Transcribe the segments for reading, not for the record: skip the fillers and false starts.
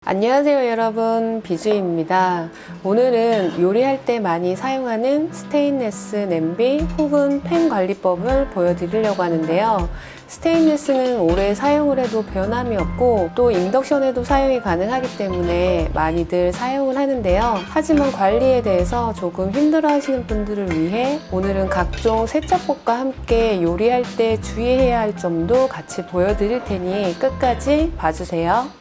안녕하세요 여러분, 비주입니다. 오늘은 요리할 때 많이 사용하는 스테인리스 냄비 혹은 팬 관리법을 보여드리려고 하는데요. 스테인리스는 오래 사용을 해도 변함이 없고 또 인덕션에도 사용이 가능하기 때문에 많이들 사용을 하는데요. 하지만 관리에 대해서 조금 힘들어 하시는 분들을 위해 오늘은 각종 세척법과 함께 요리할 때 주의해야 할 점도 같이 보여드릴 테니 끝까지 봐주세요.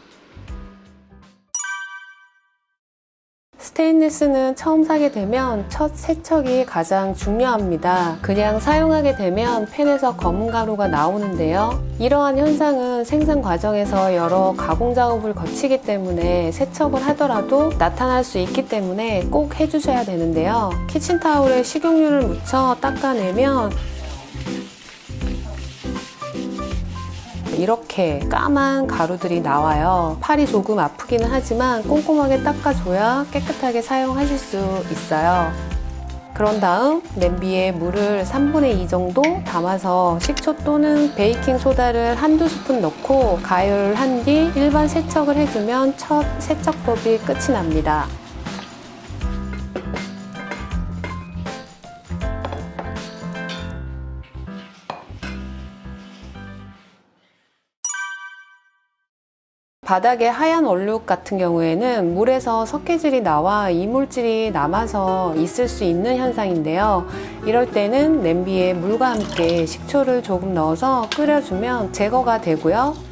스테인리스는 처음 사게 되면 첫 세척이 가장 중요합니다. 그냥 사용하게 되면 팬에서 검은 가루가 나오는데요. 이러한 현상은 생산 과정에서 여러 가공 작업을 거치기 때문에 세척을 하더라도 나타날 수 있기 때문에 꼭 해주셔야 되는데요. 키친타올에 식용유를 묻혀 닦아내면 이렇게 까만 가루들이 나와요. 팔이 조금 아프기는 하지만 꼼꼼하게 닦아줘야 깨끗하게 사용하실 수 있어요. 그런 다음 냄비에 물을 3분의 2 정도 담아서 식초 또는 베이킹 소다를 한두 스푼 넣고 가열한 뒤 일반 세척을 해주면 첫 세척법이 끝이 납니다. 바닥에 하얀 얼룩 같은 경우에는 물에서 석회질이 나와 이물질이 남아서 있을 수 있는 현상인데요. 이럴 때는 냄비에 물과 함께 식초를 조금 넣어서 끓여주면 제거가 되고요.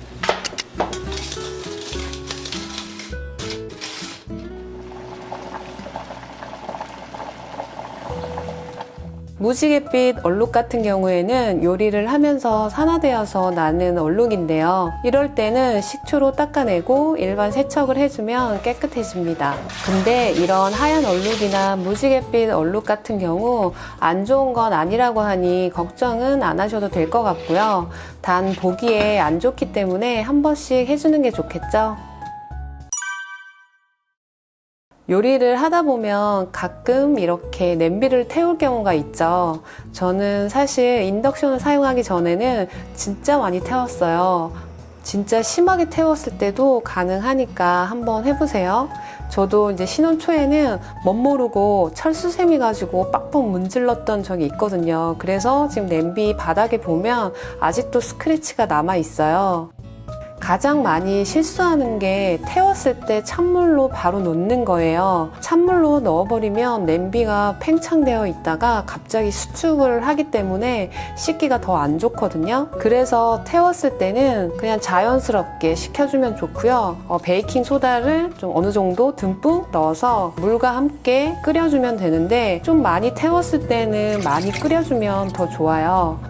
무지갯빛 얼룩 같은 경우에는 요리를 하면서 산화되어서 나는 얼룩인데요. 이럴 때는 식초로 닦아내고 일반 세척을 해주면 깨끗해집니다. 근데 이런 하얀 얼룩이나 무지갯빛 얼룩 같은 경우 안 좋은 건 아니라고 하니 걱정은 안 하셔도 될 것 같고요. 단 보기에 안 좋기 때문에 한 번씩 해주는 게 좋겠죠? 요리를 하다 보면 가끔 이렇게 냄비를 태울 경우가 있죠. 저는 사실 인덕션을 사용하기 전에는 진짜 많이 태웠어요. 진짜 심하게 태웠을 때도 가능하니까 한번 해보세요. 저도 이제 신혼 초에는 멋모르고 철수세미 가지고 빡빡 문질렀던 적이 있거든요. 그래서 지금 냄비 바닥에 보면 아직도 스크래치가 남아 있어요. 가장 많이 실수하는 게 태웠을 때 찬물로 바로 넣는 거예요. 찬물로 넣어버리면 냄비가 팽창되어 있다가 갑자기 수축을 하기 때문에 씻기가 더 안 좋거든요. 그래서 태웠을 때는 그냥 자연스럽게 식혀주면 좋고요. 베이킹 소다를 좀 어느 정도 듬뿍 넣어서 물과 함께 끓여주면 되는데 좀 많이 태웠을 때는 많이 끓여주면 더 좋아요.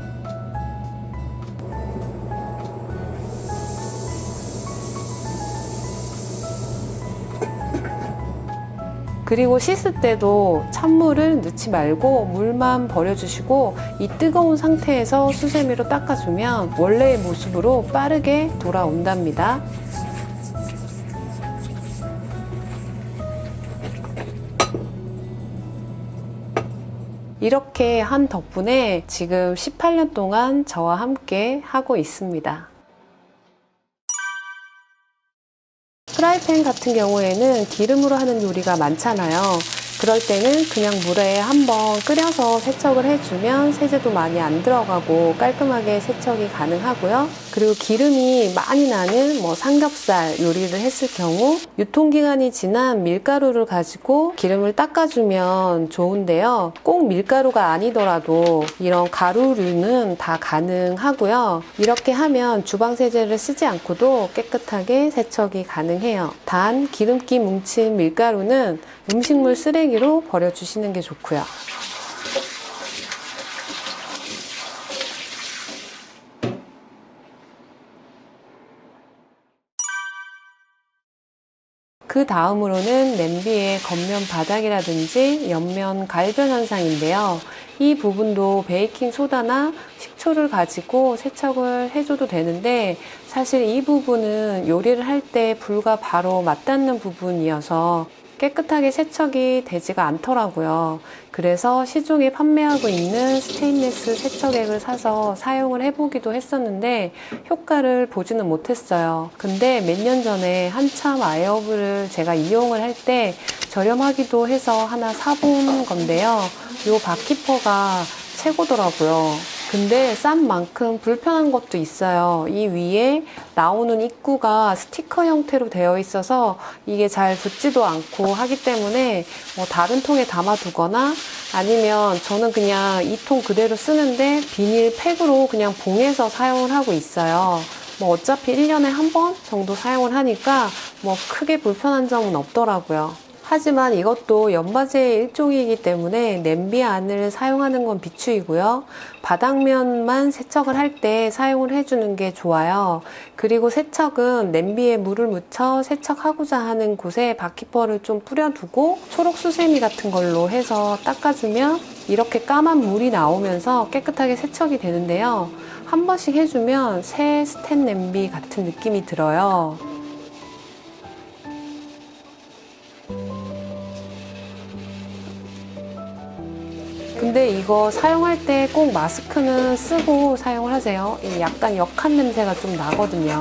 그리고 씻을 때도 찬물을 넣지 말고 물만 버려주시고 이 뜨거운 상태에서 수세미로 닦아주면 원래의 모습으로 빠르게 돌아온답니다. 이렇게 한 덕분에 지금 18년 동안 저와 함께 하고 있습니다. 프라이팬 같은 경우에는 기름으로 하는 요리가 많잖아요. 그럴 때는 그냥 물에 한번 끓여서 세척을 해주면 세제도 많이 안 들어가고 깔끔하게 세척이 가능하고요. 그리고 기름이 많이 나는 삼겹살 요리를 했을 경우 유통기간이 지난 밀가루를 가지고 기름을 닦아주면 좋은데요. 꼭 밀가루가 아니더라도 이런 가루류는 다 가능하고요. 이렇게 하면 주방세제를 쓰지 않고도 깨끗하게 세척이 가능해요. 단 기름기 뭉친 밀가루는 음식물 쓰레기로 버려주시는 게 좋고요. 그 다음으로는 냄비의 겉면 바닥이라든지 옆면 갈변 현상인데요. 이 부분도 베이킹 소다나 식초를 가지고 세척을 해줘도 되는데 사실 이 부분은 요리를 할 때 불과 바로 맞닿는 부분이어서 깨끗하게 세척이 되지가 않더라고요. 그래서 시중에 판매하고 있는 스테인리스 세척액을 사서 사용을 해보기도 했었는데 효과를 보지는 못했어요. 근데 몇 년 전에 한참 아이어브를 제가 이용을 할 때 저렴하기도 해서 하나 사본 건데요. 요 바키퍼가 최고더라고요. 근데 싼 만큼 불편한 것도 있어요. 이 위에 나오는 입구가 스티커 형태로 되어 있어서 이게 잘 붙지도 않고 하기 때문에 다른 통에 담아두거나 아니면 저는 그냥 이 통 그대로 쓰는데 비닐 팩으로 그냥 봉해서 사용을 하고 있어요. 어차피 1년에 한 번 정도 사용을 하니까 크게 불편한 점은 없더라고요. 하지만 이것도 연마제의 일종이기 때문에 냄비 안을 사용하는 건 비추이고요. 바닥면만 세척을 할 때 사용을 해주는 게 좋아요. 그리고 세척은 냄비에 물을 묻혀 세척하고자 하는 곳에 바키퍼를 좀 뿌려두고 초록 수세미 같은 걸로 해서 닦아주면 이렇게 까만 물이 나오면서 깨끗하게 세척이 되는데요. 한 번씩 해주면 새 스텐 냄비 같은 느낌이 들어요. 근데 이거 사용할 때 꼭 마스크는 쓰고 사용을 하세요. 약간 역한 냄새가 좀 나거든요.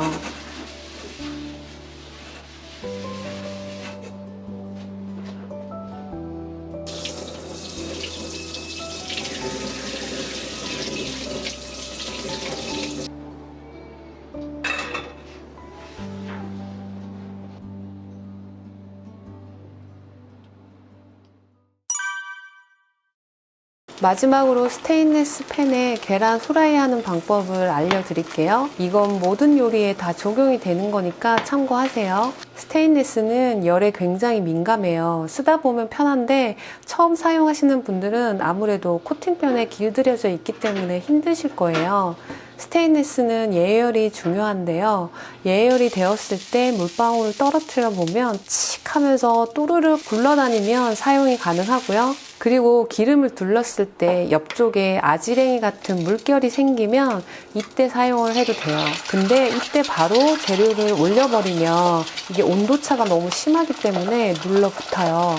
마지막으로 스테인리스 팬에 계란 후라이 하는 방법을 알려드릴게요. 이건 모든 요리에 다 적용이 되는 거니까 참고하세요. 스테인리스는 열에 굉장히 민감해요. 쓰다 보면 편한데 처음 사용하시는 분들은 아무래도 코팅편에 길들여져 있기 때문에 힘드실 거예요. 스테인리스는 예열이 중요한데요. 예열이 되었을 때 물방울을 떨어뜨려 보면 칙 하면서 또르르 굴러다니면 사용이 가능하고요. 그리고 기름을 둘렀을 때 옆쪽에 아지랭이 같은 물결이 생기면 이때 사용을 해도 돼요. 근데 이때 바로 재료를 올려버리면 이게 온도차가 너무 심하기 때문에 눌러붙어요.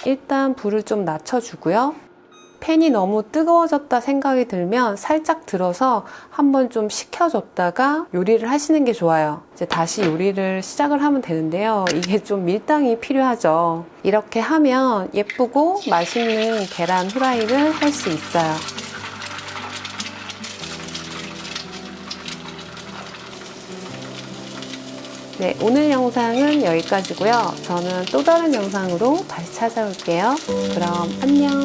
일단 불을 좀 낮춰주고요. 팬이 너무 뜨거워졌다 생각이 들면 살짝 들어서 한번 좀 식혀줬다가 요리를 하시는 게 좋아요. 이제 다시 요리를 시작을 하면 되는데요. 이게 좀 밀당이 필요하죠. 이렇게 하면 예쁘고 맛있는 계란 후라이를 할 수 있어요. 네, 오늘 영상은 여기까지고요. 저는 또 다른 영상으로 다시 찾아올게요. 그럼 안녕!